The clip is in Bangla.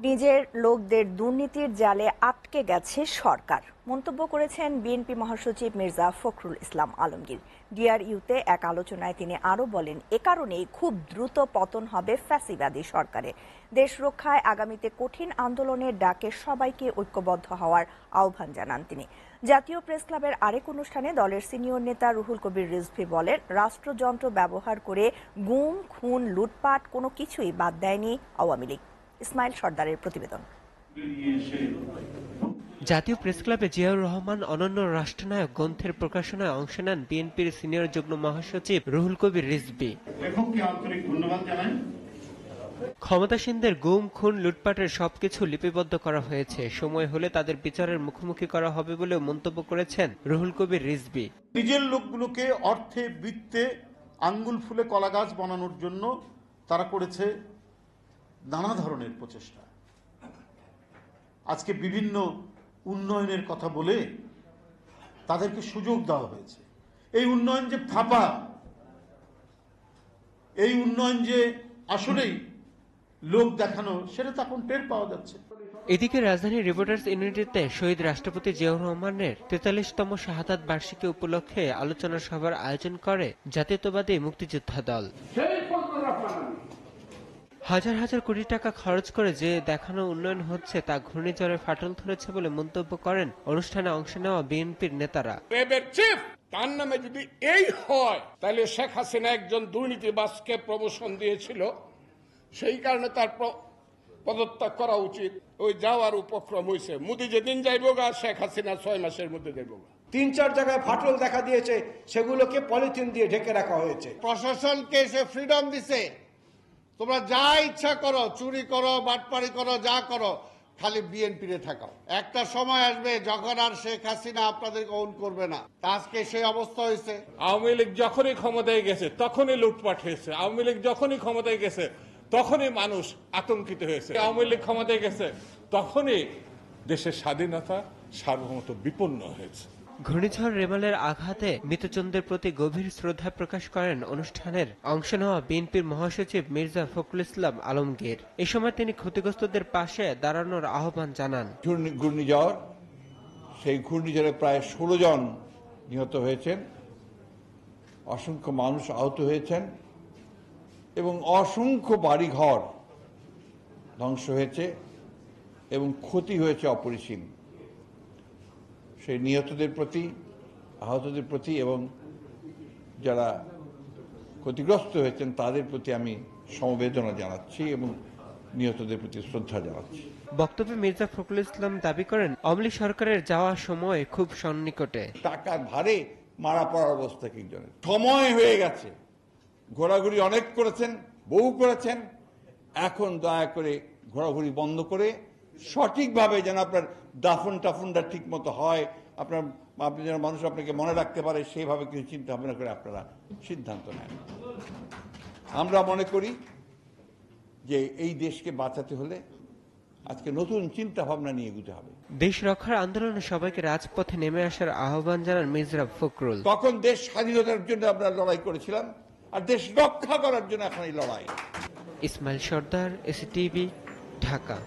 নিজের লোকদের দুর্নীতির জালে আটকে গেছে সরকার, মন্তব্য করেছেন বিএনপি মহাসচিব মির্জা ফখরুল ইসলাম আলমগীর। ডিআরইউতে এক আলোচনায় তিনি আরও বলেন, এ কারণেই খুব দ্রুত পতন হবে ফ্যাসিবাদী সরকারে। দেশ রক্ষায় আগামীতে কঠিন আন্দোলনের ডাকে সবাইকে ঐক্যবদ্ধ হওয়ার আহ্বান জানান তিনি। জাতীয় প্রেস ক্লাবের আরেক অনুষ্ঠানে দলের সিনিয়র নেতা রুহুল কবির রিজভী বলেন, রাষ্ট্রযন্ত্র ব্যবহার করে গুম, খুন, লুটপাট কোনো কিছুই বাদ দেয়নি আওয়ামী লীগ। ইসমাইল সর্দারের প্রতিবেদন। জাতীয় প্রেস ক্লাবে জিয়াউর রহমান অনন্য রাষ্ট্রনায়ক গ্রন্থের প্রকাশনায় অংশ নেন বিএনপির সিনিয়র যুগ্ম মহাসচিব রুহুল কবির রিজভী। ক্ষমতাসীনদের গুম, খুন, লুটপাটের সবকিছু লিপিবদ্ধ করা হয়েছে, সময় হলে তাদের বিচারের মুখোমুখি করা হবে বলে মন্তব্য করেছেন রুহুল কবির রিজভী। নিজের লোকগুলোকে অর্থে, বৃত্তে আঙ্গুল ফুলে কলা গাছ বানানোর জন্য তারা করেছে নানা ধরনের প্রচেষ্টা। আজকে বিভিন্ন উন্নয়নের কথা বলে তাদেরকে সুযোগ দেওয়া হয়েছে। এই উন্নয়ন যে ফাঁপা, এই উন্নয়ন যে আসলেই লোক দেখানো, সেটা তখন টের পাওয়া যাচ্ছে। এদিকে রাজধানীর রিপোর্টার্স ইউনিটিতে শহীদ রাষ্ট্রপতি জিয়াউর রহমানের ৪৩তম শাহাদাত বার্ষিকী উপলক্ষে আলোচনা সভার আয়োজন করে জাতীয়তাবাদী মুক্তিযোদ্ধা দল। হাজার হাজার কোটি টাকা খরচ করে যে দেখানো উন্নয়ন হচ্ছে তা ঘূর্ণিঝড়ে ফাটল ধরেছে বলে মন্তব্য করেন অনুষ্ঠানে অংশ নেওয়া বিএনপির নেতারা। তার নামে যদি এই হয়, তাহলে শেখ হাসিনা একজন দুর্নীতিবাজকে প্রমোশন দিয়েছিল, সেই কারণে তার পদত্যাগ করা উচিত। ওই যাওয়ার উপক্রম হয়েছে। মোদি যেদিন যাইব গা, শেখ হাসিনা ৬ মাসের মধ্যে যাইব গা। ৩-৪ জায়গায় ফাটল দেখা দিয়েছে, সেগুলোকে পলিথিন দিয়ে ঢেকে রাখা হয়েছে। প্রশাসনকে এসে ফ্রিডম দিছে, তোমরা যা ইচ্ছা করো, চুরি করো, বাটপারি করো, যা করো, খালি বিএনপিতে থাকাও। একটা সময় আসবে যখন আর শেখ হাসিনা আপনাদেরকে ওন করবে না। আজকে সেই অবস্থা হয়েছে। আওয়ামী লীগ যখনই ক্ষমতায় গেছে তখনই লুটপাট হয়েছে। আওয়ামী লীগ যখনই ক্ষমতায় গেছে তখনই মানুষ আতঙ্কিত হয়েছে। আওয়ামী লীগ ক্ষমতায় গেছে তখনই দেশের স্বাধীনতা সার্বভৌমত্ব বিপন্ন হয়েছে। ঘূর্ণিঝড় রেমালের আঘাতে মৃতজনদের প্রতি গভীর শ্রদ্ধা প্রকাশ করেন অনুষ্ঠানের অংশ নেওয়া বিএনপির মহাসচিব মির্জা ফখরুল ইসলাম আলমগীর। এ সময় তিনি ক্ষতিগ্রস্তদের পাশে দাঁড়ানোর আহ্বান জানান। ঘূর্ণিঝড়, সেই ঘূর্ণিঝড়ে প্রায় ১৬ জন নিহত হয়েছেন, অসংখ্য মানুষ আহত হয়েছেন এবং অসংখ্য বাড়িঘর ধ্বংস হয়েছে এবং ক্ষতি হয়েছে অপরিসীম। সেই নিহতদের প্রতি, আহতদের প্রতি এবং যারা ক্ষতিগ্রস্ত হয়েছেন তাদের প্রতি আমি সমবেদনা জানাচ্ছি এবং নিহতদের প্রতি শ্রদ্ধা জানাচ্ছি। বক্তব্যে মির্জা ফখরুল ইসলাম দাবি করেন, আওয়ামী লীগ সরকারের যাওয়ার সময় খুব সন্নিকটে। টাকার ভারে মারা পড়ার অবস্থা একজনের। সময় হয়ে গেছে, ঘোরাঘুরি অনেক করেছেন, বহু করেছেন, এখন দয়া করে ঘোরাঘুরি বন্ধ করে সঠিকভাবে যেন আপনার দাফন টাফনটা ঠিক মতো হয়, আপনি যেন মানুষ আপনাকে মনে রাখতে পারে, সেইভাবে কিছু চিন্তা ভাবনা করে আপনারা সিদ্ধান্ত নেন। আমরা মনে করি যে এই দেশকে বাঁচাতে হলে আজকে নতুন চিন্তা ভাবনা নিয়ে এগোতে হবে। দেশ রক্ষার আন্দোলনে সবাইকে রাজপথে নেমে আসার আহ্বান জানান মির্জা ফখরুল। তখন দেশ স্বাধীনতার জন্য আমরা লড়াই করেছিলাম, আর দেশ রক্ষা করার জন্য এখন এই লড়াই। ইসমাইল সর্দার, এসিটিভি, ঢাকা।